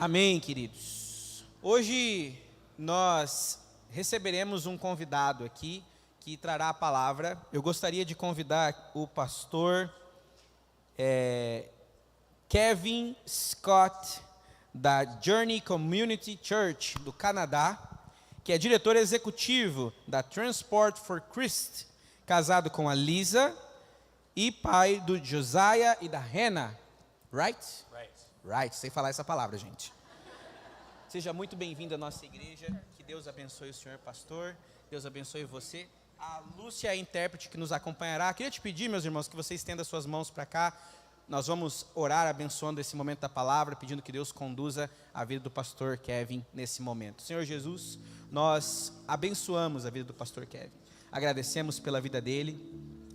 Amém, queridos. Hoje nós receberemos um convidado aqui que trará a palavra. Eu gostaria de convidar o pastor Kevin Scott, da Journey Community Church do Canadá, que é diretor executivo da Transport for Christ, casado com a Lisa e pai do Josiah e da Hannah. Right? Right, sei falar essa palavra, gente. Seja muito bem-vindo à nossa igreja. Que Deus abençoe o senhor pastor. Deus abençoe você. A Lúcia é a intérprete que nos acompanhará. Queria te pedir, meus irmãos, que você estenda suas mãos para cá. Nós vamos orar abençoando esse momento da palavra, pedindo que Deus conduza a vida do pastor Kevin nesse momento. Senhor Jesus, nós abençoamos a vida do pastor Kevin. Agradecemos pela vida dele,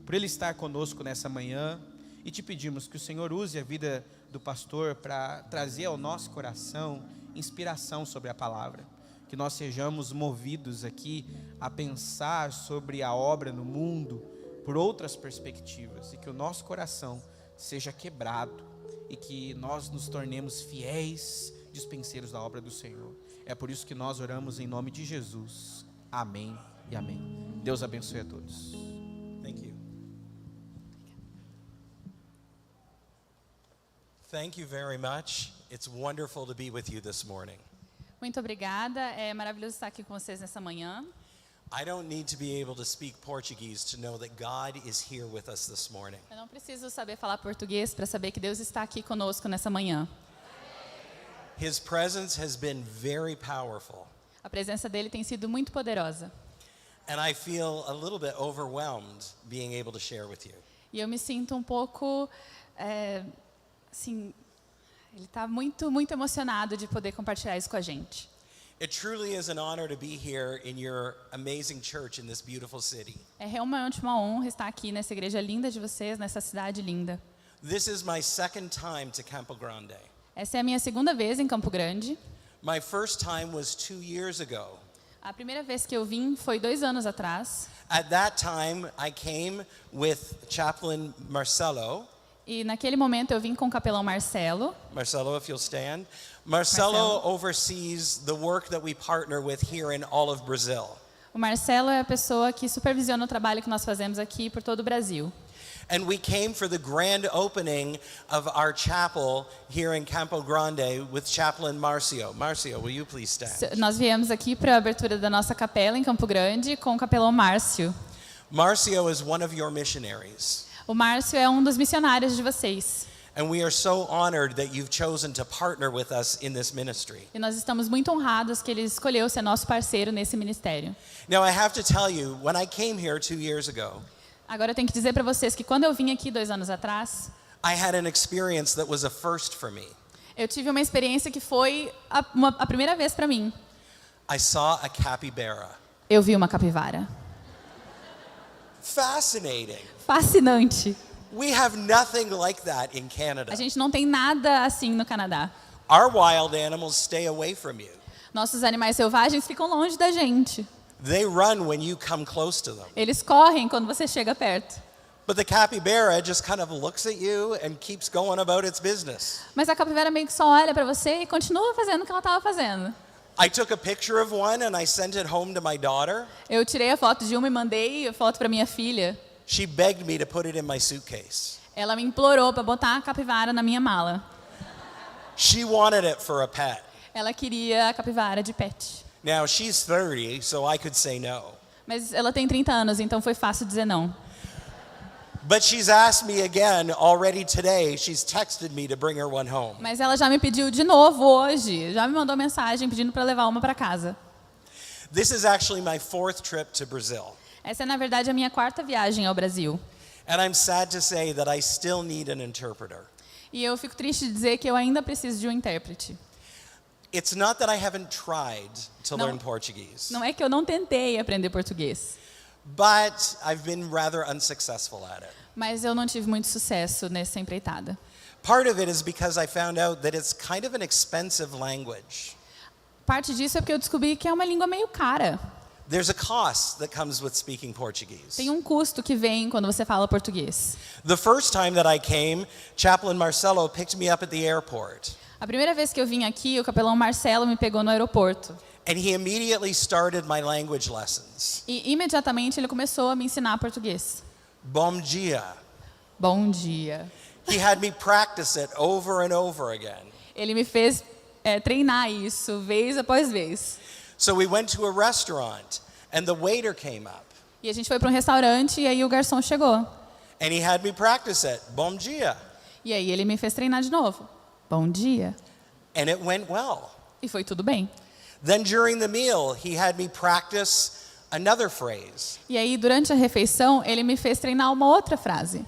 por ele estar conosco nessa manhã. E te pedimos que o Senhor use a vida do pastor para trazer ao nosso coração inspiração sobre a palavra. Que nós sejamos movidos aqui a pensar sobre a obra no mundo por outras perspectivas. E que o nosso coração seja quebrado e que nós nos tornemos fiéis dispenseiros da obra do Senhor. É por isso que nós oramos em nome de Jesus. Amém e amém. Deus abençoe a todos. Thank you. Thank you very much. It's wonderful to be with you this morning. Muito obrigada, é maravilhoso estar aqui com vocês nessa manhã. I don't need to be able to speak Portuguese to know that God is here with us this morning. Eu não preciso saber falar português para saber que Deus está aqui conosco nessa manhã. His presence has been very powerful. A presença dele tem sido muito poderosa. And I feel a little bit overwhelmed being able to share with you. E eu me sinto um pouco, assim, ele está muito emocionado de poder compartilhar isso com a gente. It truly is an honor to be here in your amazing church in this beautiful city. É realmente uma honra estar aqui nessa igreja linda de vocês, nessa cidade linda. This is my second time to Campo Grande. Essa é a minha segunda vez em Campo Grande. My first time was 2 years ago. A primeira vez que eu vim foi 2 anos atrás. At that time, I came with Chaplain Marcelo. E naquele momento eu vim com o capelão Marcelo. Marcelo, if you'll stand. Marcelo oversees the work that we partner with here in all of Brazil. O Marcelo é a pessoa que supervisiona o trabalho que nós fazemos aqui por todo o Brasil. And we came for the grand opening of our chapel here in Campo Grande with Chaplain Marcio. Marcio, will you please stand? Nós viemos aqui para a abertura da nossa capela em Campo Grande com o capelão Márcio. Marcio is one of your missionaries. O Márcio é um dos missionários de vocês. And we are so honored that you've chosen to partner with us in this ministry. E nós estamos muito honrados que ele escolheu ser nosso parceiro nesse ministério. Now I have to tell you, when I came here 2 years ago, Agora eu tenho que dizer para vocês que quando eu vim aqui 2 anos atrás, I had an experience that was a first for me. eu tive uma experiência que foi a primeira vez para mim. I saw a capybara. Eu vi uma capivara. Fascinating. Fascinante. We have nothing like that in Canada. A gente não tem nada assim no Canadá. Our wild animals stay away from you. Nossos animais selvagens ficam longe da gente. They run when you come close to them. Eles correm quando você chega perto. But the capybara just kind of looks at you and keeps going about its business. Mas a capivara meio que só olha para você e continua fazendo o que ela estava fazendo. I took a picture of one and I sent it home to my daughter. Eu tirei a foto de uma e mandei a foto para minha filha. She begged me to put it in my suitcase. Ela me implorou para botar a capivara na minha mala. She wanted it for a pet. Ela queria a capivara de pet. Now she's 30, so I could say no. Mas ela tem 30 anos, então foi fácil dizer não. But she's asked me again already today. She's texted me to bring her one home. Mas ela já me pediu de novo hoje. Já me mandou mensagem pedindo para levar uma para casa. This is actually my 4th trip to Brazil. Essa é, na verdade, a minha 4ª viagem ao Brasil. And I'm sad to say that I still need an interpreter. E eu fico triste de dizer que eu ainda preciso de um intérprete. It's not that I haven't tried to Não. learn Portuguese, Não é que eu não tentei aprender português, but I've been rather unsuccessful at it. mas eu não tive muito sucesso nessa empreitada. Part of it is because I found out that it's kind of an expensive language. Parte disso é porque eu descobri que é uma língua meio cara. There's a cost that comes with speaking Portuguese. Tem um custo que vem quando você fala português. The first time that I came, Chaplain Marcelo picked me up at the airport. A primeira vez que eu vim aqui, o capelão Marcelo me pegou no aeroporto. And he immediately started my language lessons. E imediatamente ele começou a me ensinar português. Bom dia. Bom dia. He had me practice it over and over again. Ele me fez treinar isso, vez após vez. So we went to a restaurant, and the waiter came up, E a gente foi para um restaurante e aí o garçom chegou. and he had me practice it. Bom dia. E aí ele me fez treinar de novo. Bom dia. And it went well. E foi tudo bem. Then during the meal, he had me practice another phrase. E aí durante a refeição ele me fez treinar uma outra frase.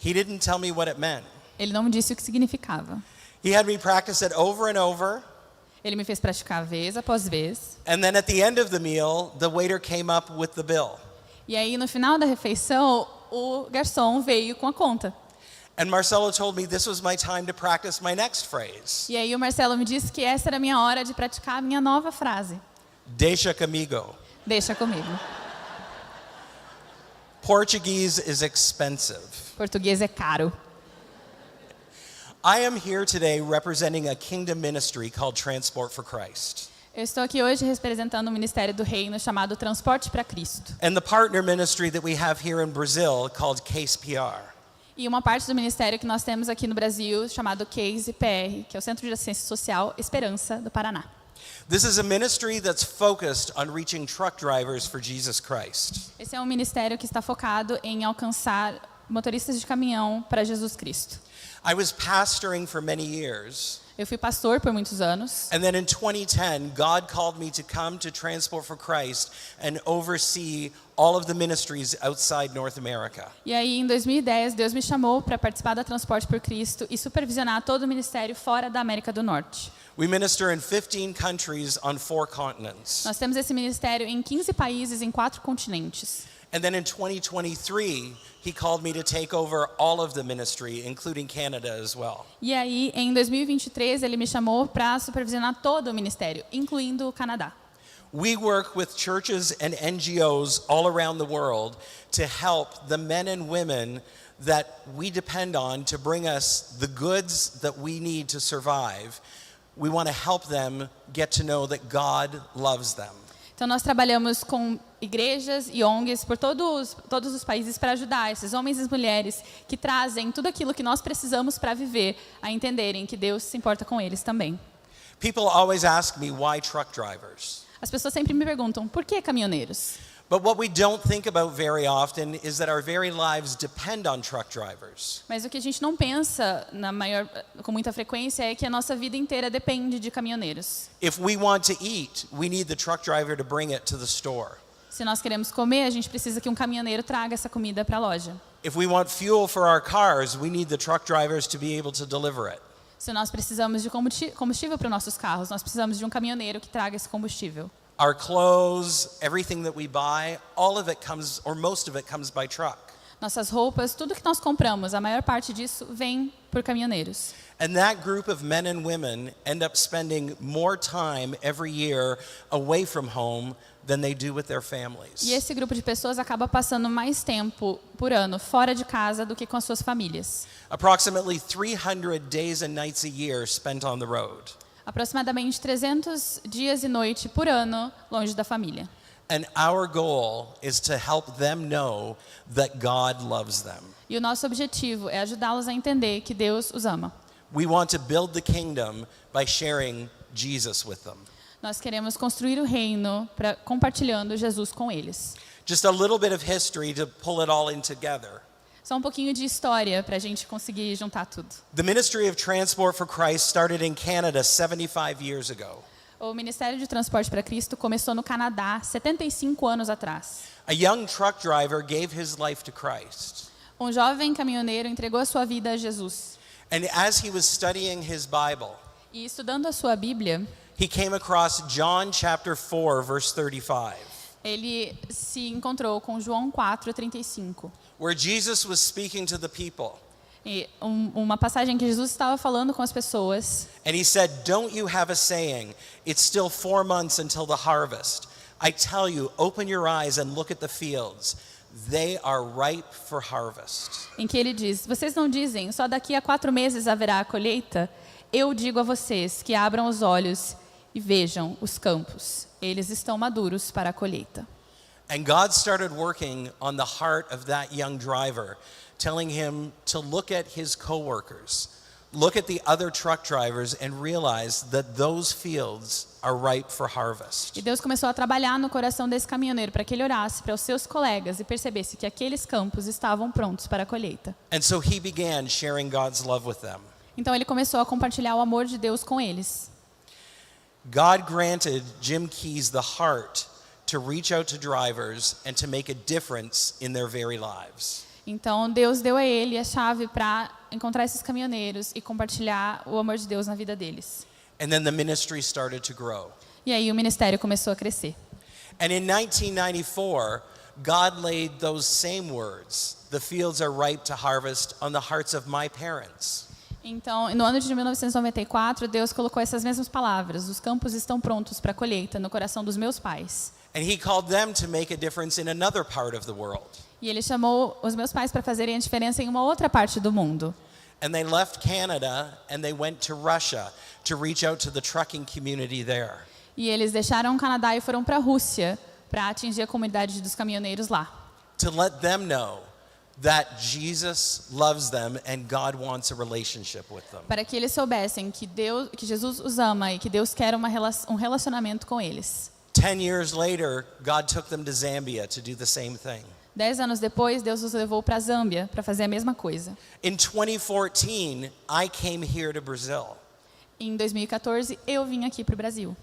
He didn't tell me what it meant. Ele não me disse o que significava. He had me practice it over and over. Ele me fez praticar vez após vez. And then at the end of the meal, the waiter came up with the bill. E aí no final da refeição o garçom veio com a conta. And Marcelo told me this was my time to practice my next phrase. E aí o Marcelo me disse que essa era a minha hora de praticar a minha nova frase. Deixa comigo. Deixa comigo. Portuguese is expensive. Português é caro. I am here today representing a kingdom ministry called Transport for Christ. Eu estou aqui hoje representando o ministério do reino chamado Transporte para Cristo. And the partner ministry that we have here in Brazil called Case PR. E uma parte do ministério que nós temos aqui no Brasil chamado Case PR, que é o Centro de Assistência Social Esperança do Paraná. This is a ministry that's focused on reaching truck drivers for Jesus Christ. Esse é um ministério que está focado em alcançar motoristas de caminhão para Jesus Cristo. I was pastoring for many years. Eu fui pastor por muitos anos. And then in 2010, God called me to come to Transport for Christ and oversee all of the ministries outside North America. E aí, em 2010, Deus me chamou para participar da Transporte por Cristo e supervisionar todo o ministério fora da América do Norte. We minister in 15 countries on 4 continents. Nós temos esse ministério em 15 países em 4 continentes. And then in 2023, he called me to take over all of the ministry, including Canada as well. E aí, em 2023, ele me chamou para supervisionar todo o ministério, incluindo o Canadá. We work with churches and NGOs all around the world to help the men and women that we depend on to bring us the goods that we need to survive. We want to help them get to know that God loves them. Então, nós trabalhamos com igrejas e ONGs por todos os países para ajudar esses homens e mulheres que trazem tudo aquilo que nós precisamos para viver, a entenderem que Deus se importa com eles também. People always ask me, why truck drivers? As pessoas sempre me perguntam, por que caminhoneiros? But what we don't think about very often is that our very lives depend on truck drivers. Mas o que a gente não pensa com muita frequência é que a nossa vida inteira depende de caminhoneiros. If we want to eat, we need the truck driver to bring it to the store. Se nós queremos comer, a gente precisa que um caminhoneiro traga essa comida para a loja. If we want fuel for our cars, we need the truck drivers to be able to deliver it. Se nós precisamos de combustível para os nossos carros, nós precisamos de um caminhoneiro que traga esse combustível. Our clothes, everything that we buy, all of it comes, or most of it comes by truck. Nossas roupas, tudo que nós compramos, a maior parte disso vem por caminhoneiros. And that group of men and women end up spending more time every year away from home than they do with their families. E esse grupo de pessoas acaba passando mais tempo por ano fora de casa do que com as suas famílias. Approximately 300 days and nights a year spent on the road. Aproximadamente 300 dias e noite por ano longe da família. And our goal is to help them know that God loves them. E o nosso objetivo é ajudá-los a entender que Deus os ama. We want to build the kingdom by sharing Jesus with them. Nós queremos construir o reino compartilhando Jesus com eles. Just a little bit of history to pull it all in together. Só um pouquinho de história para a gente conseguir juntar tudo. The ministry of Transport for Christ started in Canada 75 years ago. O Ministério de Transporte para Cristo começou no Canadá 75 anos atrás. A young truck driver gave his life to Christ. Um jovem caminhoneiro entregou a sua vida a Jesus. And as he was studying his Bible, E estudando a sua Bíblia, he came across John chapter 4 verse 35, ele se encontrou com João 4:35. where Jesus was speaking to the people. E uma passagem que Jesus estava falando com as pessoas. And he said, "Don't you have a saying, it's still 4 months until the harvest? I tell you, open your eyes and look at the fields. They are ripe for harvest." Em que ele diz, vocês não dizem, só daqui a 4 meses haverá a colheita? Eu digo a vocês que abram os olhos e vejam os campos. Eles estão maduros para a colheita. And God started working on the heart of that young driver, telling him to look at his coworkers, look at the other truck drivers and realize that those fields are ripe for harvest. E Deus começou a trabalhar no coração desse caminhoneiro para que ele olhasse para os seus colegas e percebesse que aqueles campos estavam prontos para a colheita. And so he began sharing God's love with them. Então ele começou a compartilhar o amor de Deus com eles. God granted Jim Keys the heart to reach out to drivers and to make a difference in their very lives. Então Deus deu a ele a chave para encontrar esses caminhoneiros e compartilhar o amor de Deus na vida deles. And then the ministry started to grow. E aí o ministério começou a crescer. And in 1994, God laid those same words, the fields are ripe to harvest, on the hearts of my parents. Então, no ano de 1994, Deus colocou essas mesmas palavras: os campos estão prontos para a colheita, no coração dos meus pais. And he called them to make a difference in another part of the world. E ele chamou os meus pais para fazerem a diferença em uma outra parte do mundo. And they left Canada and they went to Russia to reach out to the trucking community there. E eles deixaram o Canadá e foram para a Rússia para atingir a comunidade dos caminhoneiros lá. To let them know that Jesus loves them and God wants a relationship with them. Para que eles soubessem que Jesus os ama e que Deus quer um relacionamento com eles. 10 years later, God took them to Zambia to do the same thing. 10 anos depois, Deus os levou para a Zâmbia para fazer a mesma coisa. In 2014, I came here to Brazil. Em 2014, eu vim aqui para o Brasil.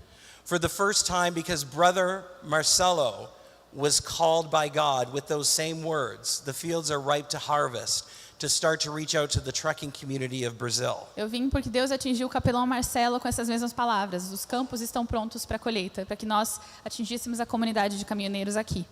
For the first time, because brother Marcelo was called by God with those same words, the fields are ripe to harvest, to start to reach out to the trucking community of Brazil. Eu vim porque Deus atingiu o capelão Marcelo com essas mesmas palavras: os campos estão prontos para a colheita, para que nós atingíssemos a comunidade de caminhoneiros aqui.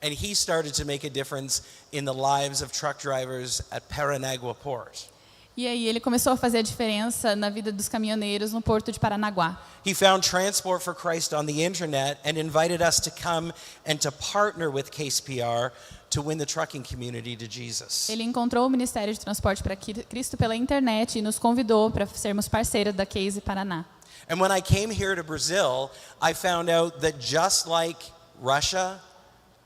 And he started to make a difference in the lives of truck drivers at Paranagua Port. E aí ele começou a fazer a diferença na vida dos caminhoneiros no porto de Paranaguá. He found Transport for Christ on the internet and invited us to come and to partner with KSPR to win the trucking community to Jesus. Ele encontrou o Ministério de Transporte para Cristo pela internet e nos convidou para sermos parceiros da Case Paraná. And when I came here to Brazil, I found out that just like Russia,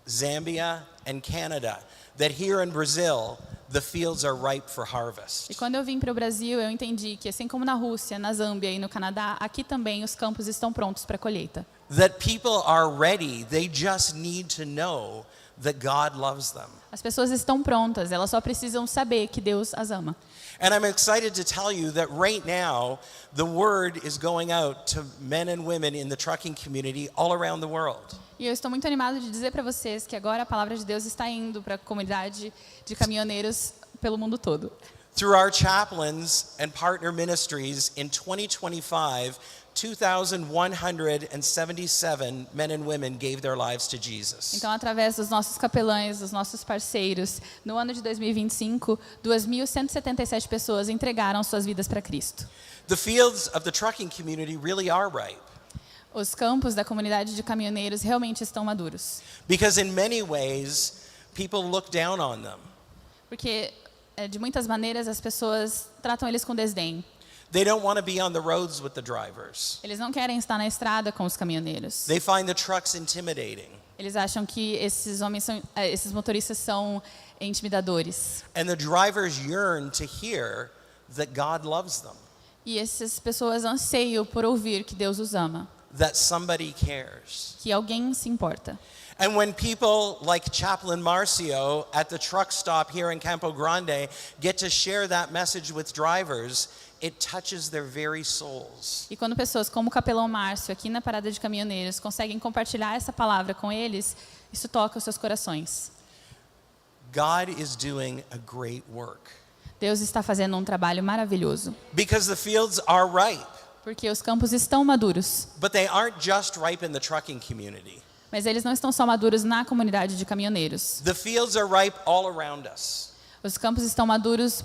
Zambia, and Canada, that here in Brazil, the fields are ripe for harvest. E quando eu vim para o Brasil, eu entendi que assim como na Rússia, na Zâmbia e no Canadá, aqui também os campos estão prontos para a colheita. That people are ready, they just need to know that God loves them. As pessoas estão prontas, elas só precisam saber que Deus as ama. And I'm excited to tell you that right now, the word is going out to men and women in the trucking community all around the world. E eu estou muito animado de dizer para vocês que agora a palavra de Deus está indo para a comunidade de caminhoneiros pelo mundo todo. Through our chaplains and partner ministries in 2025, 2,177 men and women gave their lives to Jesus. Então, através dos nossos capelães, dos nossos parceiros, no ano de 2025, 2.177 pessoas entregaram suas vidas para Cristo. The fields of the trucking community really are ripe. Os campos da comunidade de caminhoneiros realmente estão maduros. Because in many ways, people look down on them. Porque, de muitas maneiras, as pessoas tratam eles com desdém. They don't want to be on the roads with the drivers. Eles não querem estar na estrada com os caminhoneiros. They find the trucks intimidating. Eles acham que esses motoristas são intimidadores. And the drivers yearn to hear that God loves them, E essas pessoas anseiam por ouvir que Deus os ama, that somebody cares. que alguém se importa. And when people like Chaplain Marcio at the truck stop here in Campo Grande get to share that message with drivers, it touches their very souls. E quando pessoas como o capelão Márcio, aqui na parada de caminhoneiros, conseguem compartilhar essa palavra com eles, isso toca os seus corações. God is doing a great work. Deus está fazendo um trabalho maravilhoso. Because the fields are ripe, Porque os campos estão maduros. but they aren't just ripe in the trucking community. Mas eles não estão só maduros na comunidade de caminhoneiros. The fields are ripe all around us. Os campos estão maduros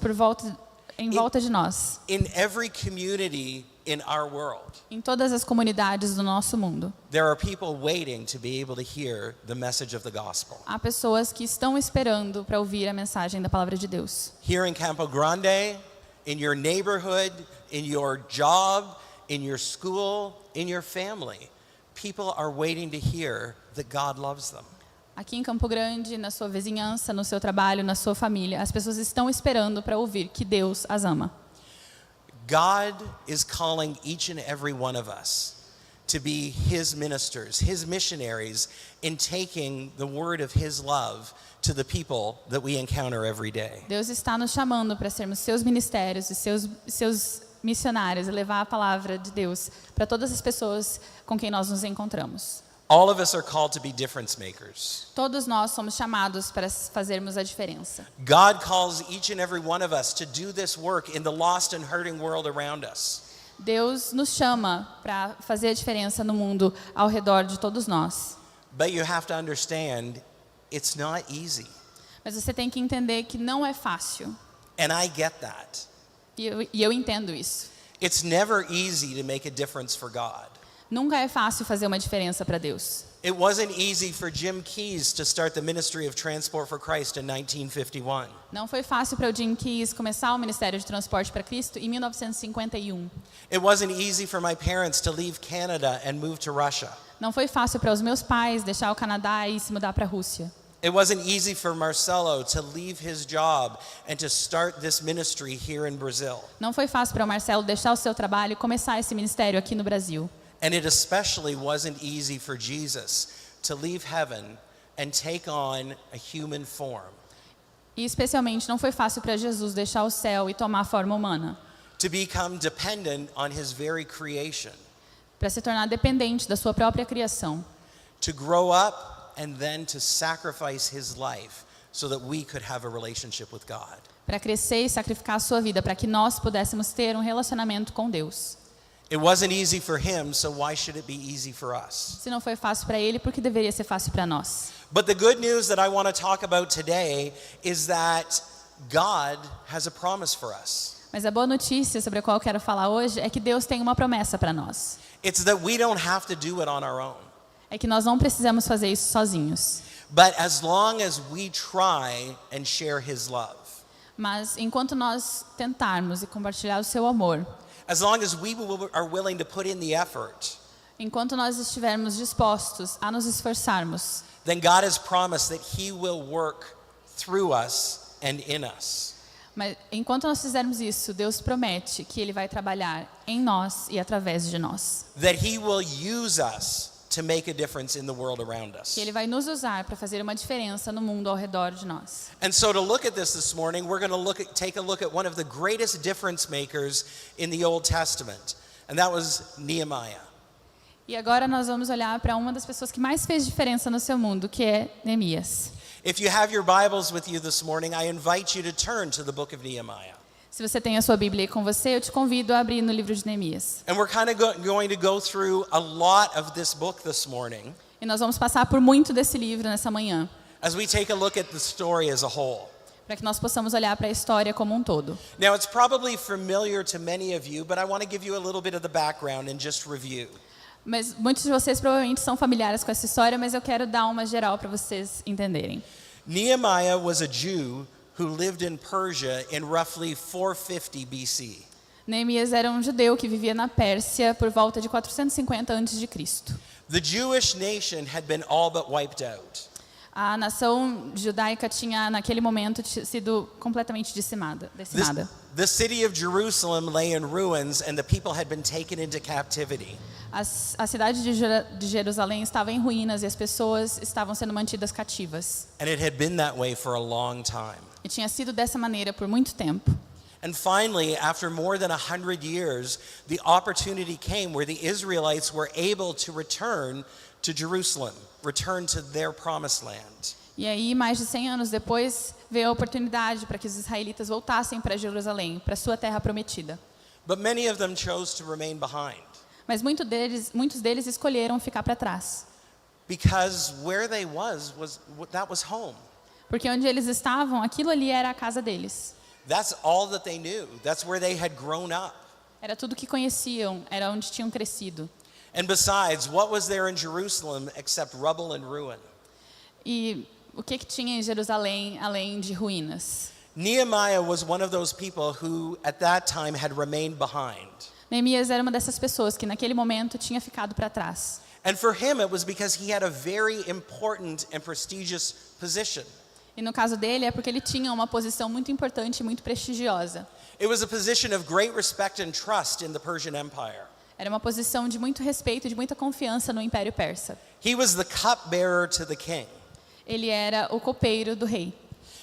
em volta de nós. In every community in our world, Em todas as comunidades do nosso mundo. there are people waiting to be able to hear the message of the gospel. Há pessoas que estão esperando para ouvir a mensagem da palavra de Deus. Here in Campo Grande, in your neighborhood, in your job, in your school, in your family. People are waiting to hear that God loves them. Aqui em Campo Grande, na sua vizinhança, no seu trabalho, na sua família, as pessoas estão esperando para ouvir que Deus as ama. God is calling each and every one of us to be His ministers, His missionaries in taking the word of His love to the people that we encounter every day. Deus está nos chamando para sermos seus ministérios e seus missionários e levar a palavra de Deus para todas as pessoas com quem nós nos encontramos. All of us are called to be difference makers. Todos nós somos chamados para fazermos a diferença. God calls each and every one of us to do this work in the lost and hurting world around us. Deus nos chama para fazer a diferença no mundo ao redor de todos nós. But you have to understand, it's not easy. Mas você tem que entender que não é fácil. And I get that. E eu entendo isso. It's never easy to make a difference for God. Nunca é fácil fazer uma diferença para Deus. It wasn't easy for Jim Keyes to start the ministry of Transport for Christ in 1951. Não foi fácil para o Jim Keyes começar o Ministério de Transporte para Cristo em 1951. It wasn't easy for my parents to leave Canada and move to Russia. Não foi fácil para os meus pais deixar o Canadá e se mudar para a Rússia. It wasn't easy for Marcelo to leave his job and to start this ministry here in Brazil. Não foi fácil para o Marcelo deixar o seu trabalho e começar esse ministério aqui no Brasil. And it especially wasn't easy for Jesus to leave heaven and take on a human form. E especialmente não foi fácil para Jesus deixar o céu e tomar a forma humana, To become dependent on his very creation. para se tornar dependente da sua própria criação, To grow up and then to sacrifice his life so that we could have a relationship with God. para crescer e sacrificar a sua vida para que nós pudéssemos ter um relacionamento com Deus. It wasn't easy for him, so why should it be easy for us? Se não foi fácil para ele, por que deveria ser fácil para nós? But the good news that I want to talk about today is that God has a promise for us. Mas a boa notícia sobre a qual eu quero falar hoje é que Deus tem uma promessa para nós. It's that we don't have to do it on our own. É que nós não precisamos fazer isso sozinhos. But as long as we try and share his love, Mas enquanto nós tentarmos e compartilhar o seu amor, as long as we are willing to put in the effort, enquanto nós estivermos dispostos a nos esforçarmos, then God has promised that he will work through us and in us. mas enquanto nós fizermos isso, Deus promete que Ele vai trabalhar em nós e através de nós. That he will use us to make a difference in the world around us. Que Ele vai nos usar para fazer uma diferença no mundo ao redor de nós. And so to look at this morning, we're going to take a look at one of the greatest difference makers in the Old Testament, and that was Nehemiah. E agora nós vamos olhar para uma das pessoas que mais fez diferença no seu mundo, que é Neemias. If you have your Bibles with you this morning, I invite you to turn to the book of Nehemiah. Se você tem a sua Bíblia aí com você, eu te convido a abrir no livro de Neemias. And we're kind of going to go through a lot of this book this morning E nós vamos passar por muito desse livro nessa manhã, as we take a look at the story as a whole. para que nós possamos olhar para a história como um todo. Now, it's probably familiar to many of you, but I want to give you a little bit of the background and just review. Mas muitos de vocês provavelmente são familiares com essa história, mas eu quero dar uma geral para vocês entenderem. Nehemiah was a Jew who lived in Persia in roughly 450 BC. Neemias era um judeu que vivia na Pérsia por volta de 450 a.C. The Jewish nation had been all but wiped out. A nação judaica tinha, naquele momento, sido completamente decimada. The city of Jerusalem lay in ruins and the people had been taken into captivity. A cidade de Jerusalém estava em ruínas e as pessoas estavam sendo mantidas cativas. And it had been that way for a long time. E tinha sido dessa maneira por muito tempo. And finally, after more than 100 years, the opportunity came where the Israelites were able to return to Jerusalem, return to their promised land. E aí, mais de 100 anos depois, veio a oportunidade para que os israelitas voltassem para Jerusalém, para sua terra prometida. But many of them chose to remain behind Mas muitos deles escolheram ficar para trás. because where they that was home. Porque onde eles estavam, aquilo ali era a casa deles. That's all that they knew. That's where they had grown up. Era tudo que conheciam, era onde tinham crescido. And besides, what was there in Jerusalem except rubble and ruin? E o que tinha em Jerusalém além de ruínas? Nehemiah was one of those people who, at that time, had remained behind. Neemias era uma dessas pessoas que naquele momento tinha ficado para trás. And for him, it was because he had a very important and prestigious position. E no caso dele é porque ele tinha uma posição muito importante e muito prestigiosa. It was a position of great respect and trust in the Persian Empire. Era uma posição de muito respeito, de muita confiança no Império Persa. He was the cupbearer to the king. Ele era o copeiro do rei.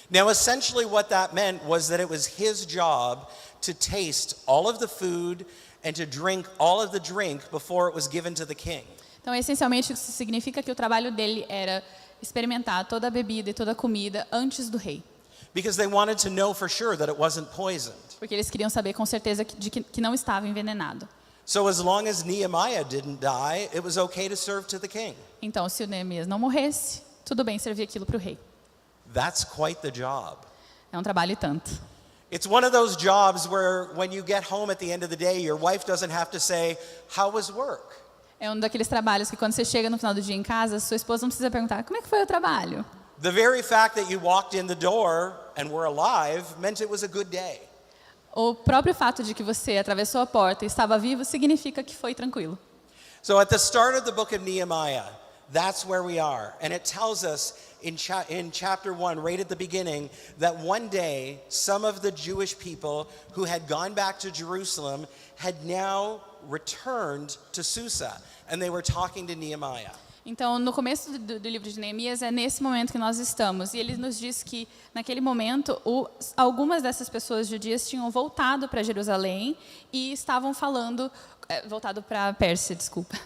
Now, essentially what that meant was that it was his job to taste all of the food and to drink all of the drink before it was given to the king. Então, essencialmente, isso significa que o trabalho dele era experimentar toda a bebida e toda a comida antes do rei. Because they wanted to know for sure that it wasn't poisoned. Porque eles queriam saber com certeza que não estava envenenado. So as long as Nehemiah didn't die, it was okay to serve to the king. Então, se o Neemias não morresse, tudo bem servir aquilo para o rei. That's quite the job. É um trabalho e tanto. It's one of those jobs where when you get home at the end of the day, your wife doesn't have to say, "How was work?" É um daqueles trabalhos que quando você chega no final do dia em casa, sua esposa não precisa perguntar, como é que foi o trabalho? The very fact that you walked in the door and were alive meant it was a good day. O próprio fato de que você atravessou a porta e estava vivo significa que foi tranquilo. So at the start of the book of Nehemiah, that's where we are. And it tells us in chapter 1, right at the beginning, that one day some of the Jewish people who had gone back to Jerusalem had now returned to Susa. And they were talking to Nehemiah. Então, no começo do livro de Neemias, é nesse momento que nós estamos. E ele nos diz que, naquele momento, algumas dessas pessoas judias tinham voltado para Jerusalém e estavam falando... voltado para a Pérsia, desculpa.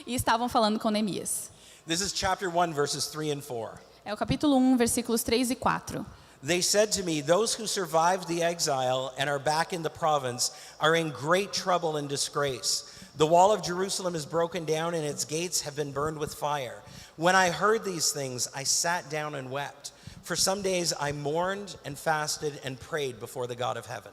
E estavam falando com Neemias. This is chapter 1, verses 3 and 4. É o capítulo 1, versículos 3 e 4. They said to me, "Those who survived the exile and are back in the province are in great trouble and disgrace. The wall of Jerusalem is broken down and its gates have been burned with fire. When I heard these things, I sat down and wept. For some days I mourned and fasted and prayed before the God of heaven."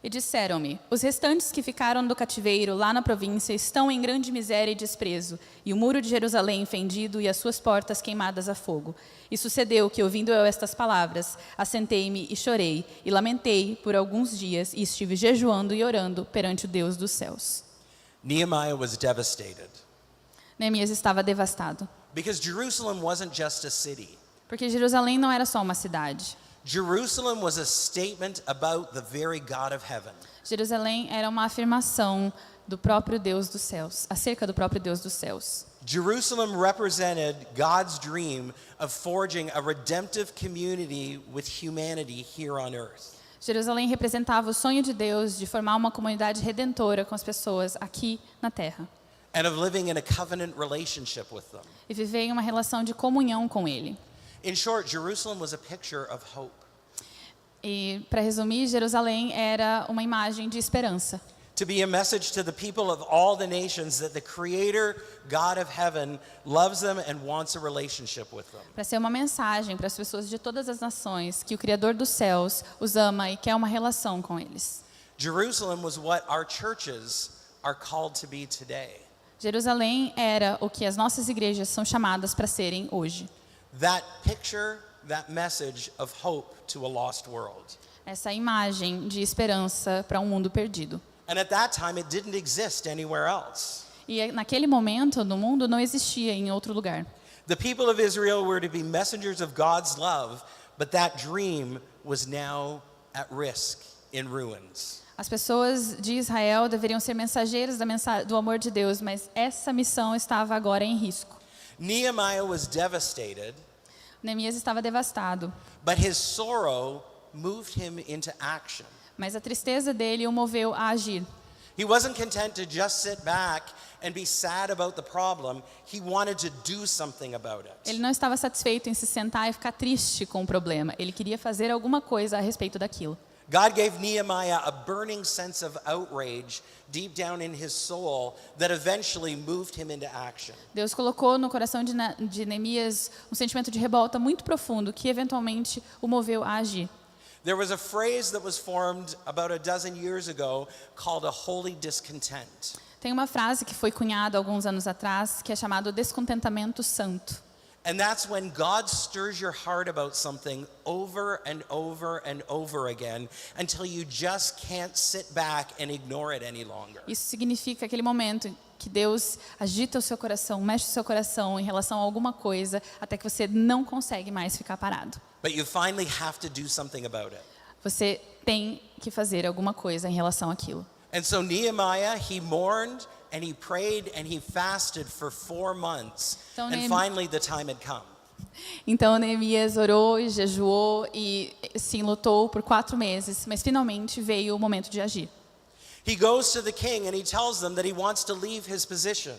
E disseram-me, os restantes que ficaram do cativeiro lá na província estão em grande miséria e desprezo, e o muro de Jerusalém fendido e as suas portas queimadas a fogo. E sucedeu que, ouvindo eu estas palavras, assentei-me e chorei, e lamentei por alguns dias, e estive jejuando e orando perante o Deus dos céus. Nehemiah was devastated Neemias estava devastado, because Jerusalem wasn't just a city. porque Jerusalém não era só uma cidade. Jerusalem was a statement about the very God of heaven. Jerusalém era uma afirmação do próprio Deus dos céus, acerca do próprio Deus dos céus. Jerusalem represented God's dream of forging a redemptive community with humanity here on earth. Jerusalém representava o sonho de Deus de formar uma comunidade redentora com as pessoas aqui na terra. And of living in a covenant relationship with them. E viver em uma relação de comunhão com Ele. In short, Jerusalem was a picture of hope. E, para resumir, Jerusalém era uma imagem de esperança. To be a message to the people of all the nations that the Creator, God of heaven, loves them and wants a relationship with them. Para ser uma mensagem para as pessoas de todas as nações que o Criador dos céus os ama e quer uma relação com eles. Jerusalem was what our churches are called to be today. Jerusalém era o que as nossas igrejas são chamadas para serem hoje. That picture, that message of hope to a lost world. Essa imagem de esperança para um mundo perdido. And at that time it didn't exist anywhere else. E naquele momento no mundo não existia em outro lugar. The people of Israel were to be messengers of God's love, but that dream was now at risk, in ruins. As pessoas de Israel deveriam ser mensageiros do amor de Deus, mas essa missão estava agora em risco. Nehemiah was devastated, Neemias estava devastado, but his sorrow moved him into action. mas a tristeza dele o moveu a agir. He wasn't content to just sit back and be sad about the problem. He wanted to do something about it. Ele não estava satisfeito em se sentar e ficar triste com o problema. Ele queria fazer alguma coisa a respeito daquilo. God gave Nehemiah a burning sense of outrage deep down in his soul that eventually moved him into action. Deus colocou no coração de Neemias um sentimento de revolta muito profundo que eventualmente o moveu a agir. There was a phrase that was formed about a dozen years ago called a holy discontent. Tem uma frase que foi cunhada alguns anos atrás que é chamado descontentamento santo. And that's when God stirs your heart about something over and over and over again until you just can't sit back and ignore it any longer. Isso significa aquele momento que Deus agita o seu coração, mexe o seu coração em relação a alguma coisa, até que você não consegue mais ficar parado. But you finally have to do something about it. Você tem que fazer alguma coisa em relação àquilo. And so Nehemiah, he mourned and he prayed and he fasted for 4 months. Então, And finally the time had come. Então Neemias orou e jejuou e sim lutou por 4 meses, mas finalmente veio o momento de agir. He goes to the king and he tells them that he wants to leave his position.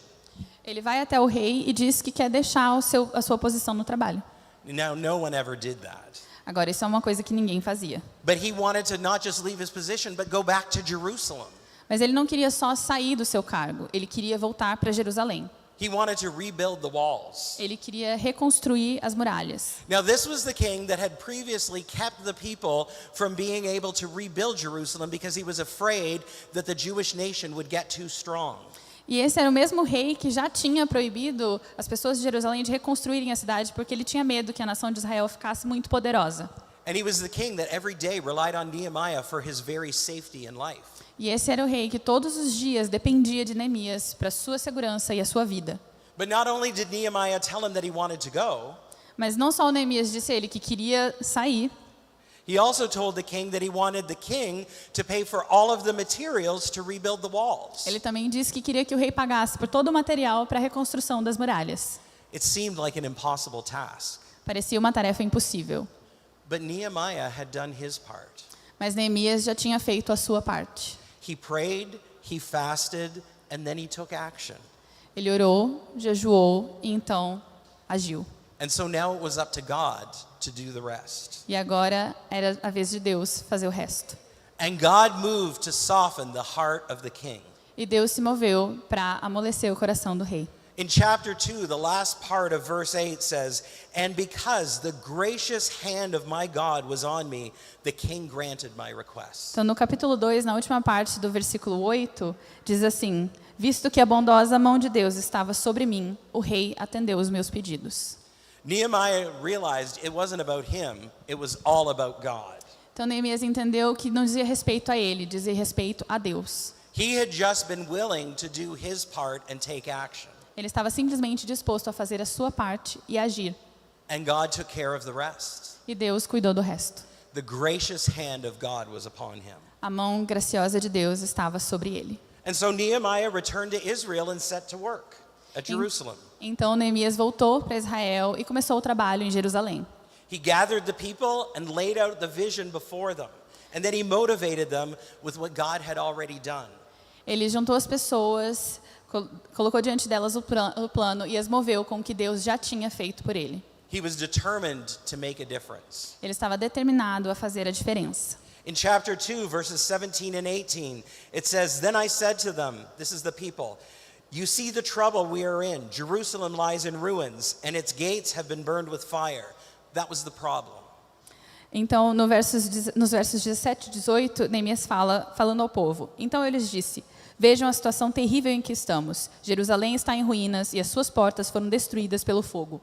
Ele vai até o rei e diz que quer deixar a sua posição no trabalho. Now, no one ever did that. Agora, isso é uma coisa que ninguém fazia. But he wanted to not just leave his position, but go back to Jerusalem. Mas ele não queria só sair do seu cargo, ele queria voltar para Jerusalém. He wanted to rebuild the walls. Ele queria reconstruir as muralhas. Now, this was the king that had previously kept the people from being able to rebuild Jerusalem because he was afraid that the Jewish nation would get too strong. E esse era o mesmo rei que já tinha proibido as pessoas de Jerusalém de reconstruírem a cidade porque ele tinha medo que a nação de Israel ficasse muito poderosa. And he was the king that every day relied on Nehemiah for his very safety in life. E esse era o rei que todos os dias dependia de Neemias para a sua segurança e a sua vida. But not only did Nehemiah tell him that he wanted to go, Mas não só o Neemias disse a ele que queria sair, he also told the king that he wanted the king to pay for all of the materials to rebuild the walls. ele também disse que queria que o rei pagasse por todo o material para a reconstrução das muralhas. It seemed like an impossible task. Parecia uma tarefa impossível. But Nehemiah had done his part. Mas Neemias já tinha feito a sua parte. He prayed, he fasted, and then he took action. Ele orou, jejuou e então agiu. And so now it was up to God to do the rest. E agora era a vez de Deus fazer o resto. And God moved to soften the heart of the king. E Deus se moveu para amolecer o coração do rei. In chapter 2, the last part of verse 8 says, "And because the gracious hand of my God was on me, the king granted my request." Então, no capítulo 2, na última parte do versículo 8, diz assim: visto que a bondosa mão de Deus estava sobre mim, o rei atendeu os meus pedidos. Nehemiah realized it wasn't about him, it was all about God. Então, Neemias entendeu que não dizia respeito a ele, dizia respeito a Deus. He had just been willing to do his part and take action. Ele estava simplesmente disposto a fazer a sua parte e agir. And God took care of the rest. E Deus cuidou do resto. The gracious hand of God was upon him. A mão graciosa de Deus estava sobre ele. And so Nehemiah returned to Israel and set to work at Jerusalem. Então Neemias voltou para Israel e começou o trabalho em Jerusalém. He gathered the people and laid out the vision before them. And then he motivated them with what God had already done. Ele juntou as pessoas, colocou diante delas o plano e as moveu com o que Deus já tinha feito por ele. He was determined to make a difference. Ele estava determinado a fazer a diferença. In chapter 2, verses 17 and 18, it says, "Then I said to them," this is the people, "You see the trouble we are in. Jerusalem lies in ruins, and its gates have been burned with fire." That was the problem. Então, nos versos 17 e 18, Neemias falando ao povo. Então eu lhes disse: vejam a situação terrível em que estamos. Jerusalém está em ruínas e as suas portas foram destruídas pelo fogo.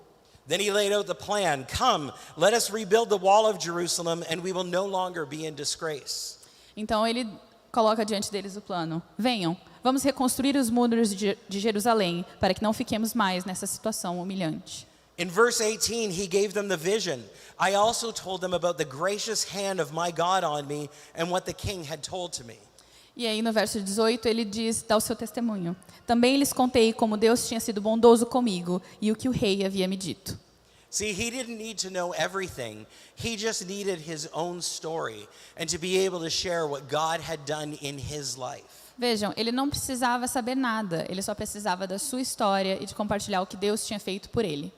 Then he laid out the plan. "Come, let us rebuild the wall of Jerusalem, and we will no longer be in disgrace." Então ele coloca diante deles o plano. Venham, vamos reconstruir os muros de Jerusalém para que não fiquemos mais nessa situação humilhante. In verse 18, he gave them the vision. "I also told them about the gracious hand of my God on me and what the king had told to me." E aí no verso 18 ele dá o seu testemunho. Também lhes contei como Deus tinha sido bondoso comigo e o que o rei havia me dito. See, he didn't need to know everything. He just needed his own story and to be able to share what God had done in his life. Vejam, ele não precisava saber nada, ele só precisava da sua história e de compartilhar o que Deus tinha feito por ele.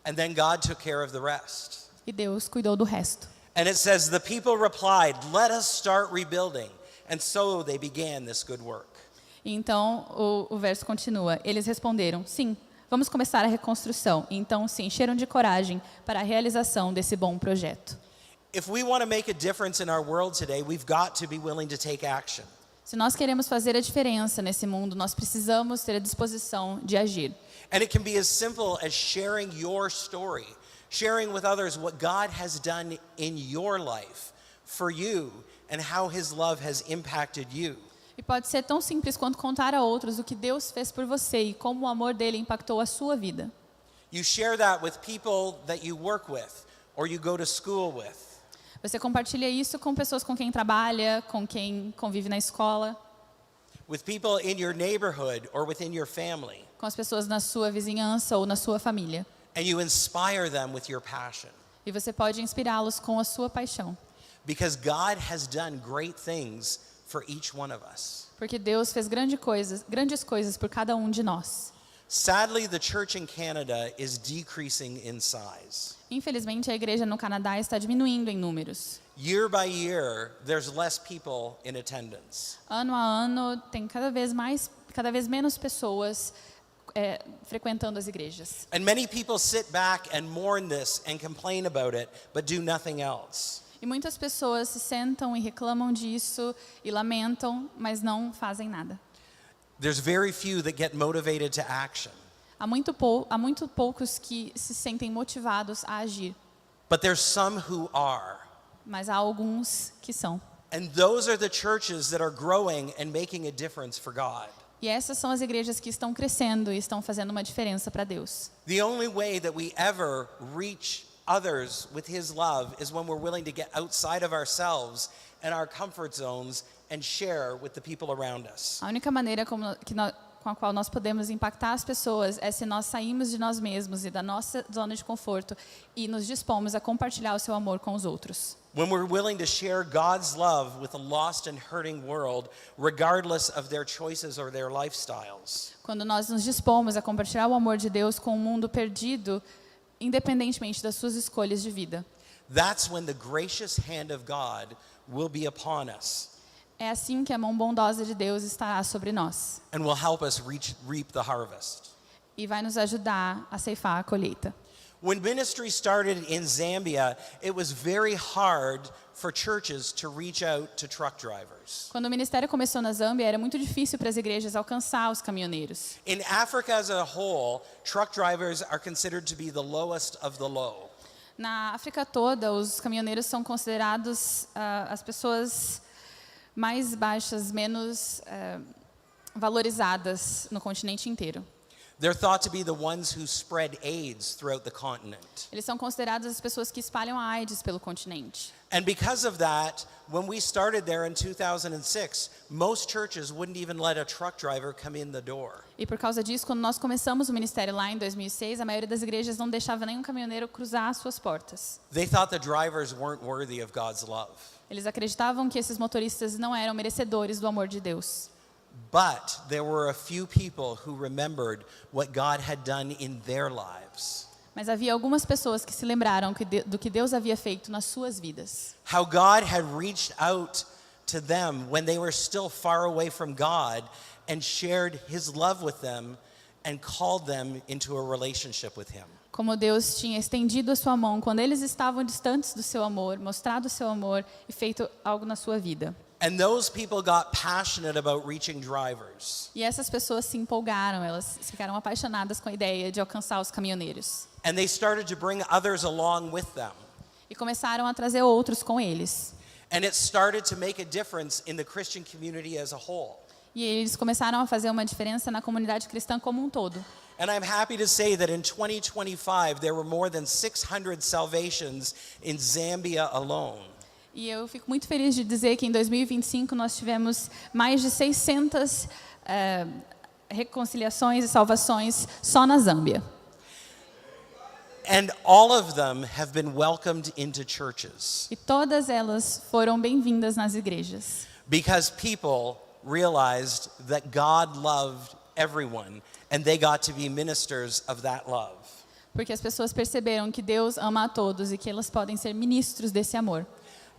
And then God took care of the rest. E Deus cuidou do resto. And it says, "The people replied, 'Let us start rebuilding.' And so they began this good work." E então o verso continua. Eles responderam: sim, vamos começar a reconstrução. E então se encheram de coragem para a realização desse bom projeto. If we want to make a difference in our world today, we've got to be willing to take action. Se nós queremos fazer a diferença nesse mundo, nós precisamos ter a disposição de agir. And it can be as simple as sharing your story, sharing with others what God has done in your life for you and how his love has impacted you. E pode ser tão simples quanto contar a outros o que Deus fez por você e como o amor dele impactou a sua vida. You share that with people that you work with or you go to school with. Você compartilha isso com pessoas com quem trabalha, com quem convive na escola, With people in your neighborhood or within your family. com as pessoas na sua vizinhança ou na sua família. And you inspire them with your passion. E você pode inspirá-los com a sua paixão. Because God has done great things for each one of us. Porque Deus fez grandes coisas por cada um de nós. Sadly, the church in Canada is decreasing in size. Infelizmente, a igreja no Canadá está diminuindo em números. Year by year, there's less people in attendance. Ano a ano, tem cada vez menos pessoas frequentando as igrejas. And many people sit back and mourn this and complain about it, but do nothing else. E muitas pessoas se sentam e reclamam disso e lamentam, mas não fazem nada. There's very few that get motivated to action. Há muito poucos que se sentem motivados a agir, But there's some who are. mas há alguns que são. And those are the churches that are growing and making a difference for God. E essas são as igrejas que estão crescendo e estão fazendo uma diferença para Deus. The only way that we ever reach others with his love is when we're willing to get outside of ourselves and our comfort zones and share with the people around us. A única maneira com a qual nós podemos impactar as pessoas é se nós sairmos de nós mesmos e da nossa zona de conforto e nos dispomos a compartilhar o seu amor com os outros. When we're willing to share God's love with a lost and hurting world, regardless of their choices or their lifestyles. Quando nós nos dispomos a compartilhar o amor de Deus com um mundo perdido, independentemente das suas escolhas de vida. That's when the gracious hand of God will be upon us É assim que a mão bondosa de Deus estará sobre nós and will help us reap the harvest. e vai nos ajudar a ceifar a colheita. When ministry started in Zambia, it was very hard for churches to reach out to truck drivers. Quando o ministério começou na Zâmbia, era muito difícil para as igrejas alcançar os caminhoneiros. In Africa as a whole, truck drivers are considered to be the lowest of the low. Na África toda, os caminhoneiros são considerados as pessoas mais baixas, menos valorizadas no continente inteiro. They're thought to be the ones who spread AIDS throughout the continent. Eles são considerados as pessoas que espalham a AIDS pelo continente. And because of that, when we started there in 2006, most churches wouldn't even let a truck driver come in the door. E por causa disso, quando nós começamos o ministério lá em 2006, a maioria das igrejas não deixava nenhum caminhoneiro cruzar as suas portas. They thought the drivers weren't worthy of God's love. Eles acreditavam que esses motoristas não eram merecedores do amor de Deus. But there were a few people who remembered what God had done in their lives. Mas havia algumas pessoas que se lembraram do que Deus havia feito nas suas vidas. How God had reached out to them when they were still far away from God and shared his love with them and called them into a relationship with him. Como Deus tinha estendido a sua mão quando eles estavam distantes do seu amor, mostrado o seu amor e feito algo na sua vida. And those people got passionate about reaching drivers. E essas pessoas se empolgaram, elas ficaram apaixonadas com a ideia de alcançar os caminhoneiros. And they started to bring others along with them. E começaram a trazer outros com eles. And it started to make a difference in the Christian community as a whole. E eles começaram a fazer uma diferença na comunidade cristã como um todo. And I'm happy to say that in 2025 there were more than 600 salvations in Zambia alone. E eu fico muito feliz de dizer que em 2025 nós tivemos mais de 600 reconciliações e salvações só na Zâmbia. And all of them have been welcomed into churches E todas elas foram bem-vindas nas igrejas. because people realized that God loved everyone and they got to be ministers of that love. Porque as pessoas perceberam que Deus ama a todos e que elas podem ser ministros desse amor.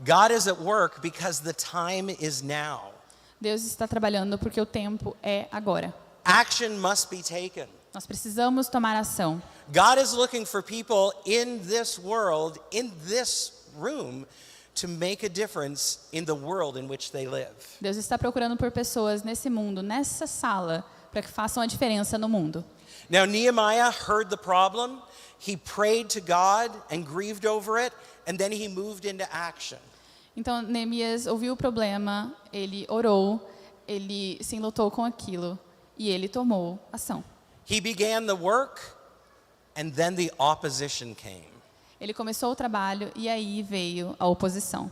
God is at work because the time is now. Deus está trabalhando porque o tempo é agora. Action must be taken. Nós precisamos tomar ação. God is looking for people in this world, in this room, to make a difference in the world in which they live. Deus está procurando por pessoas nesse mundo, nessa sala, para que façam a diferença no mundo. Now, Nehemiah heard the problem, he prayed to God and grieved over it, and then he moved into action. Então, Neemias ouviu o problema, ele orou, ele se enlutou com aquilo e ele tomou ação. He began the work, and then the opposition came. Ele começou o trabalho e aí veio a oposição.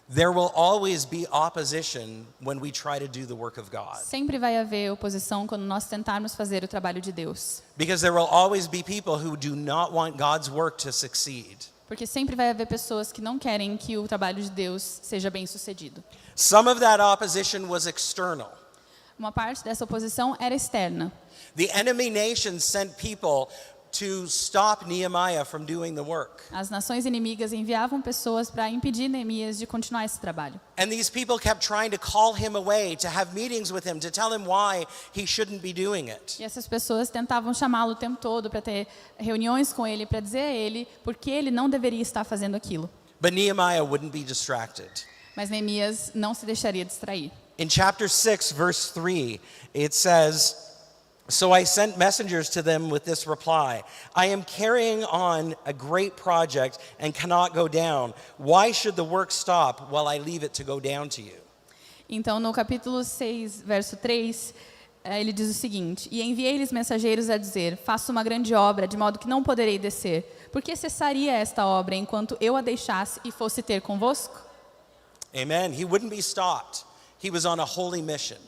There will always be opposition when we try to do the work of God. Sempre vai haver oposição quando nós tentarmos fazer o trabalho de Deus. Because there will always be people who do not want God's work to succeed. Porque sempre vai haver pessoas que não querem que o trabalho de Deus seja bem sucedido. Some of that opposition was external. Uma parte dessa oposição era externa. The enemy nations sent people to stop Nehemiah from doing the work. As nações inimigas enviavam pessoas para impedir Neemias de continuar esse trabalho. And these people kept trying to call him away, to have meetings with him, to tell him why he shouldn't be doing it. E essas pessoas tentavam chamá-lo o tempo todo para ter reuniões com ele, para dizer a ele por que ele não deveria estar fazendo aquilo. But Nehemiah wouldn't be distracted. Mas Neemias não se deixaria distrair. In chapter 6, verse 3, it says, "So I sent messengers to them with this reply. I am carrying on a great project and cannot go down. Why should the work stop while I leave it to go down to you?" Então, no capítulo 6, verso 3, ele diz o seguinte: "E enviei-lhes mensageiros a dizer, faço uma grande obra, de modo que não poderei descer. Por que cessaria esta obra enquanto eu a deixasse e fosse ter convosco?" Amen. He wouldn't be stopped. He was on a holy mission.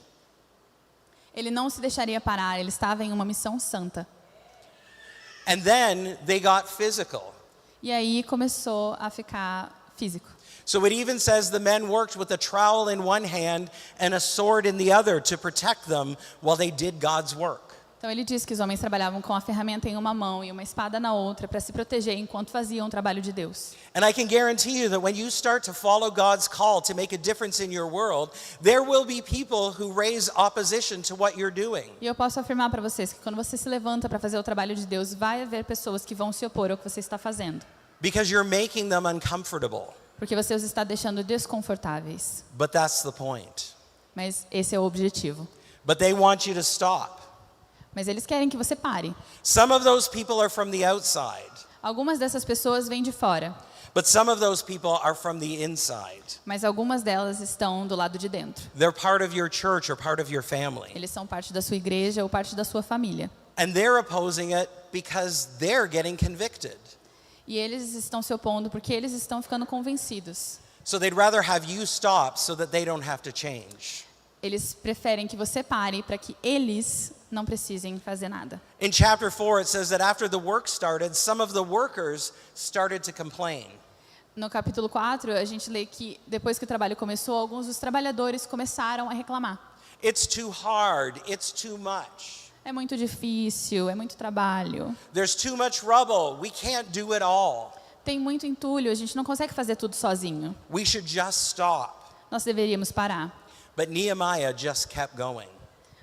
Ele não se deixaria parar, ele estava em uma missão santa. And then they got physical. E aí começou a ficar físico. So it even says the men worked with a trowel in one hand and a sword in the other to protect them while they did God's work. Então ele diz que os homens trabalhavam com a ferramenta em uma mão e uma espada na outra para se proteger enquanto faziam o trabalho de Deus. And I can guarantee you that when you start to follow God's call to make a difference in your world, there will be people who raise opposition to what you're doing. E eu posso afirmar para vocês que quando você se levanta para fazer o trabalho de Deus, vai haver pessoas que vão se opor ao que você está fazendo. Because you're making them uncomfortable. Porque você os está deixando desconfortáveis. But that's the point. Mas esse é o objetivo. But they want you to stop. Mas eles querem que você pare. Some of those people are from the outside, Algumas dessas pessoas vêm de fora, but some of those people are from the inside. mas algumas delas estão do lado de dentro. They're part of your church or part of your family. Eles são parte da sua igreja ou parte da sua família. And they're opposing it because they're getting convicted. E eles estão se opondo porque eles estão ficando convencidos. So they'd rather have you stop so that they don't have to change. Eles preferem que você pare para que eles não precisem fazer nada. In chapter 4, it says that after the work started, some of the workers started to complain. No capítulo 4, a gente lê que depois que o trabalho começou, alguns dos trabalhadores começaram a reclamar. It's too hard, it's too much. É muito difícil, é muito trabalho. There's too much rubble, we can't do it all. Tem muito entulho, a gente não consegue fazer tudo sozinho. We should just stop. Nós deveríamos parar. But Nehemiah just kept going.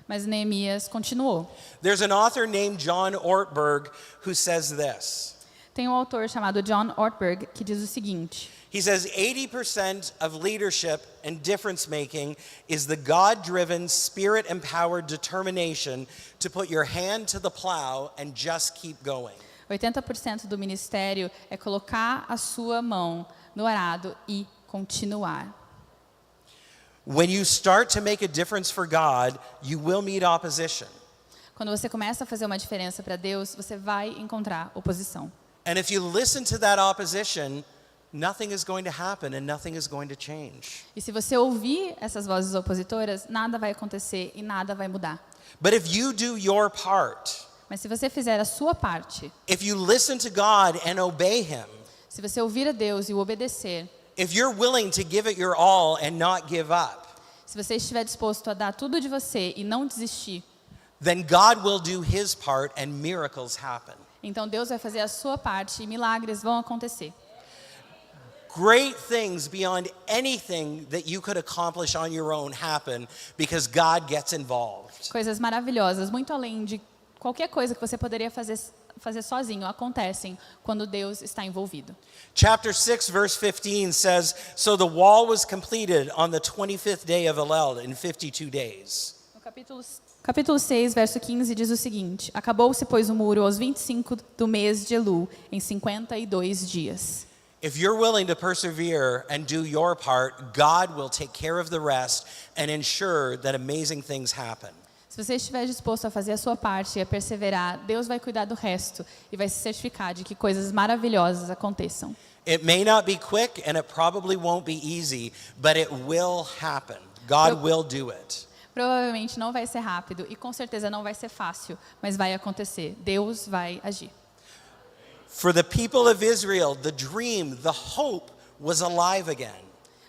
Mas Neemias continuou. There's an author named John Ortberg who says this. Tem um autor chamado John Ortberg que diz o seguinte: He says 80% of leadership and difference making is the God-driven, spirit-empowered determination to put your hand to the plow and just keep going. 80% do ministério é colocar a sua mão no arado e continuar. When you start to make a difference for God, you will meet opposition. Quando você começa a fazer uma diferença para Deus, você vai encontrar oposição. And if you listen to that opposition, nothing is going to happen and nothing is going to change. E se você ouvir essas vozes opositoras, nada vai acontecer e nada vai mudar. But if you do your part, Mas se você fizer a sua parte, if you listen to God and obey Him, se você ouvir a Deus e o obedecer, if you're willing to give it your all and not give up, se você estiver disposto a dar tudo de você e não desistir, then God will do His part and miracles happen. então Deus vai fazer a sua parte e milagres vão acontecer. Great things beyond anything that you could accomplish on your own happen because God gets involved. Coisas maravilhosas, muito além de qualquer coisa que você poderia fazer fazer sozinho, acontecem quando Deus está envolvido. Chapter 6, verse 15 says, "So the wall was completed on the 25th day of Elul in 52 days." No capítulo 6, verso 15, diz o seguinte: Acabou-se, pois, o muro aos 25 do mês de Elul, em 52 dias. If you're willing to persevere and do your part, God will take care of the rest and ensure that amazing things happen. Se você estiver disposto a fazer a sua parte e a perseverar, Deus vai cuidar do resto e vai se certificar de que coisas maravilhosas aconteçam. It may not be quick and it probably won't be easy, but it will happen. God will do it. Provavelmente não vai ser rápido e com certeza não vai ser fácil, mas vai acontecer. Deus vai agir. For the people of Israel, the dream, the hope was alive again.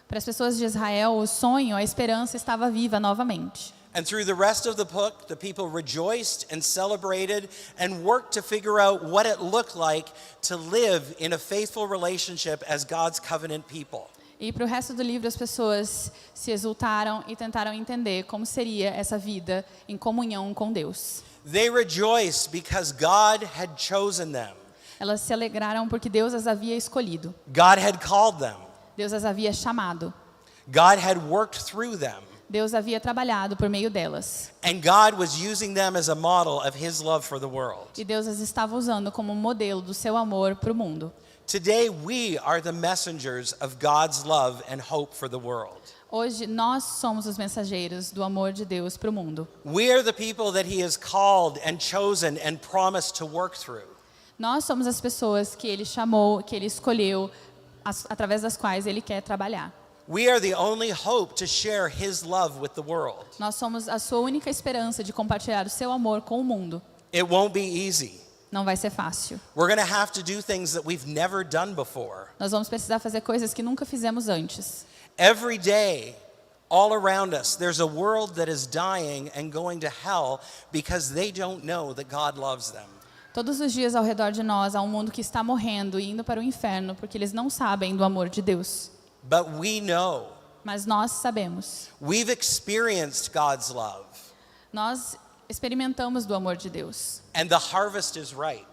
Para as pessoas de Israel, o sonho, a esperança estava viva novamente. And through the rest of the book, the people rejoiced and celebrated and worked to figure out what it looked like to live in a faithful relationship as God's covenant people. E para o resto do livro, as pessoas se exultaram e tentaram entender como seria essa vida em comunhão com Deus. They rejoiced because God had chosen them. Elas se alegraram porque Deus as havia escolhido. God had called them. Deus as havia chamado. God had worked through them. Deus havia trabalhado por meio delas. And God was using them as a model of his love for the world. E Deus as estava usando como modelo do seu amor para o mundo. Today we are the messengers of God's love and hope for the world. Hoje nós somos os mensageiros do amor de Deus para o mundo. We are the people that he has called and chosen and promised to work through. Nós somos as pessoas que ele chamou, que ele escolheu, através das quais ele quer trabalhar. We are the only hope to share his love with the world. Nós somos a sua única esperança de compartilhar o seu amor com o mundo. It won't be easy. Não vai ser fácil. We're going to have to do things that we've never done before. Nós vamos precisar fazer coisas que nunca fizemos antes. Every day, all around us, there's a world that is dying and going to hell because they don't know that God loves them. Todos os dias ao redor de nós há um mundo que está morrendo e indo para o inferno porque eles não sabem do amor de Deus. But we know. Mas nós sabemos. We've experienced God's love. Nós experimentamos do amor de Deus. And the harvest is ripe.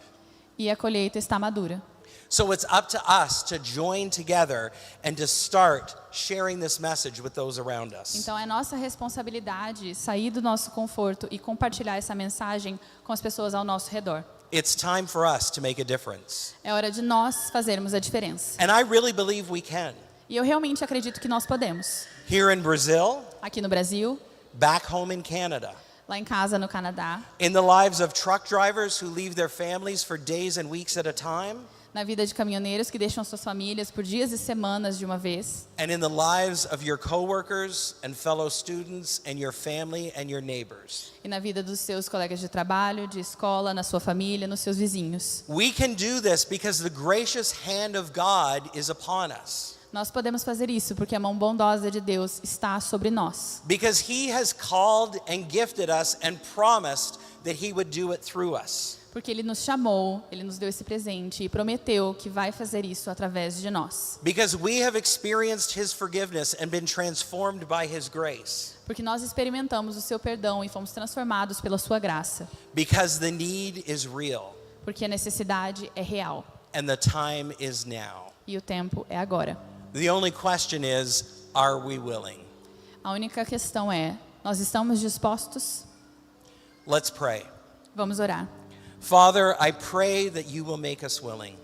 E a colheita está madura. So it's up to us to join together and to start sharing this message with those around us. Então é nossa responsabilidade sair do nosso conforto e compartilhar essa mensagem com as pessoas ao nosso redor. It's time for us to make a difference. É hora de nós fazermos a diferença. And I really believe we can. E eu realmente acredito que nós podemos. Here in Brazil, Aqui no Brasil, back home in Canada, lá em casa no Canadá, in the lives of truck drivers who leave their families for days and weeks at a time, na vida de caminhoneiros que deixam suas famílias por dias e semanas de uma vez, and in the lives of your coworkers and fellow students and your family and your neighbors. e na vida dos seus colegas de trabalho, de escola, na sua família, nos seus vizinhos. We can do this because the gracious hand of God is upon us. Nós podemos fazer isso porque a mão bondosa de Deus está sobre nós. Because he has called and gifted us and promised that he would do it through us. Porque Ele nos chamou, Ele nos deu esse presente e prometeu que vai fazer isso através de nós. Because we have experienced his forgiveness and been transformed by his grace. Porque nós experimentamos o seu perdão e fomos transformados pela sua graça. Because the need is real Porque a necessidade é real and the time is now. e o tempo é agora. The only question is, are we willing? A única questão é, nós estamos dispostos? Let's pray. Vamos orar. Father, I pray that you will make us willing.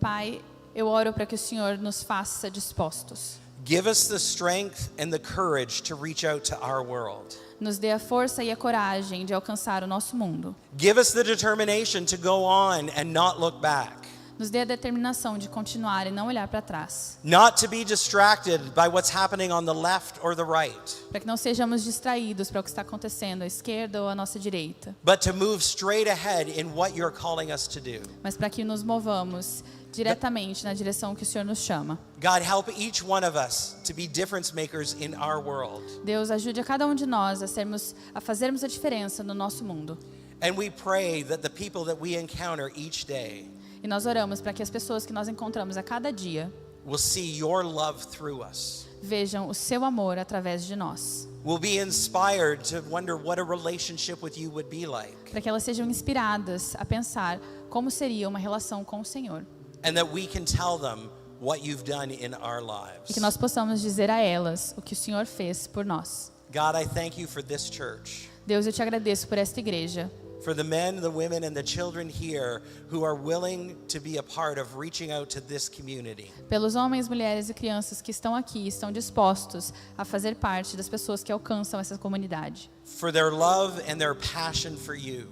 Pai, eu oro para que o Senhor nos faça dispostos. Give us the strength and the courage to reach out to our world. Nos dê a força e a coragem de alcançar o nosso mundo. Give us the determination to go on and not look back. Nos dê a determinação de continuar e não olhar para trás. Not to be distracted by what's happening on the left or the right, Para que não sejamos distraídos para o que está acontecendo à esquerda ou à nossa direita. but to move straight ahead in what you're calling us to do. Mas para que nos movamos diretamente na direção que o Senhor nos chama. God, help each one of us to be difference makers in our world. Deus, ajude a cada um de nós a fazermos a diferença no nosso mundo. And we pray that the people that we encounter each day E nós oramos para que as pessoas que nós encontramos a cada dia will see your love through us. vejam o seu amor através de nós. will be inspired to wonder what a relationship with you would be like. para que elas sejam inspiradas a pensar como seria uma relação com o Senhor. And that we can tell them what you've done in our E que lives. nós possamos dizer a elas o que o Senhor fez por nós. God, I thank you for this church. Deus, eu te agradeço por esta igreja, For the men, the women, and the children here who are willing to be a part of reaching out to this community. pelos homens, mulheres e crianças que estão aqui, estão dispostos a fazer parte das pessoas que alcançam essa comunidade. For their love and their passion for you.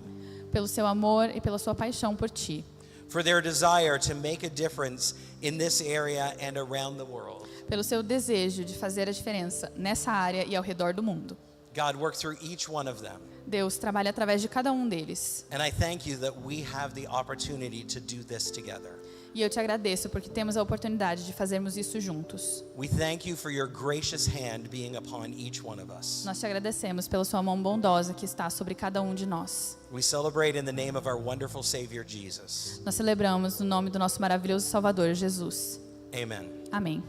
Pelo seu amor e pela sua paixão por ti. For their desire to make a difference in this area and around the world. Pelo seu desejo de fazer a diferença nessa área e ao redor do mundo. God, work through each one of them. Deus, trabalha através de cada um deles. And I thank you that we have the opportunity to do this together. E eu te agradeço porque temos a oportunidade de fazermos isso juntos. We thank you for your gracious hand being upon each one of us. Nós te agradecemos pela sua mão bondosa que está sobre cada um de nós. We celebrate in the name of our wonderful Savior, Jesus. Nós celebramos no nome do nosso maravilhoso Salvador, Jesus. Amen. Amém.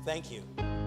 Thank you.